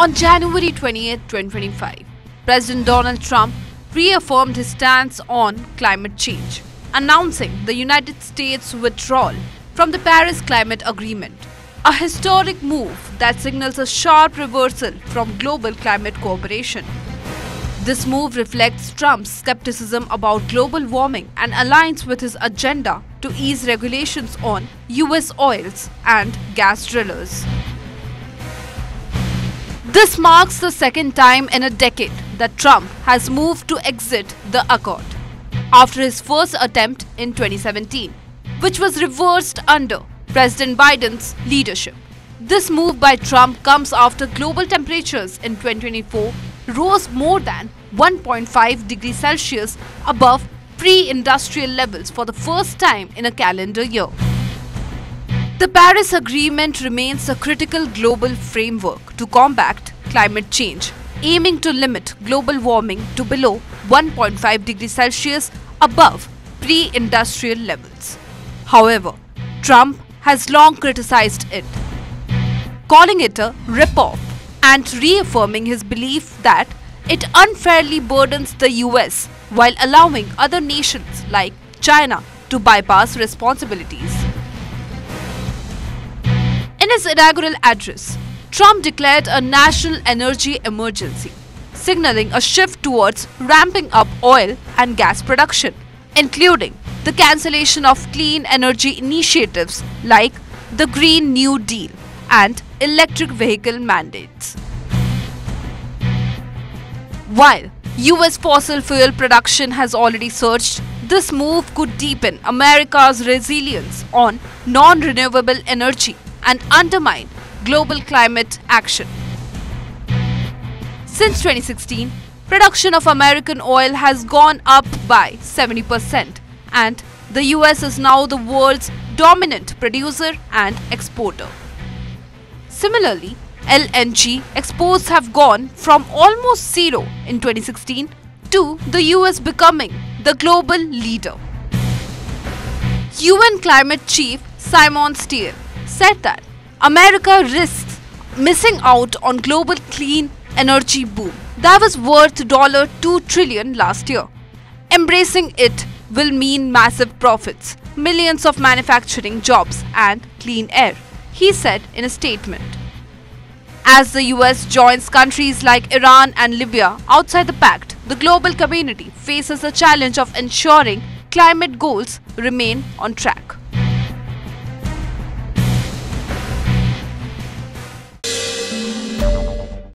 On January 20th, 2025, President Donald Trump reaffirmed his stance on climate change, announcing the United States' withdrawal from the Paris Climate Agreement, a historic move that signals a sharp reversal from global climate cooperation. This move reflects Trump's skepticism about global warming and aligns with his agenda to ease regulations on US oils and gas drillers. This marks the second time in a decade that Trump has moved to exit the accord, after his first attempt in 2017, which was reversed under President Biden's leadership. This move by Trump comes after global temperatures in 2024 rose more than 1.5 degrees Celsius above pre-industrial levels for the first time in a calendar year. The Paris Agreement remains a critical global framework to combat climate change, aiming to limit global warming to below 1.5 degrees Celsius above pre-industrial levels. However, Trump has long criticized it, calling it a rip-off and reaffirming his belief that it unfairly burdens the US while allowing other nations like China to bypass responsibilities. In his inaugural address, Trump declared a national energy emergency, signaling a shift towards ramping up oil and gas production, including the cancellation of clean energy initiatives like the Green New Deal and electric vehicle mandates. While US fossil fuel production has already surged, this move could deepen America's resilience on non-renewable energy and undermine global climate action. Since 2016, production of American oil has gone up by 70%, and the US is now the world's dominant producer and exporter. Similarly, LNG exports have gone from almost zero in 2016 to the US becoming the global leader. UN Climate Chief Simon Stier said that America risks missing out on global clean energy boom that was worth $2 trillion last year. Embracing it will mean massive profits, millions of manufacturing jobs and clean air, he said in a statement. As the US joins countries like Iran and Libya outside the pact, the global community faces the challenge of ensuring climate goals remain on track.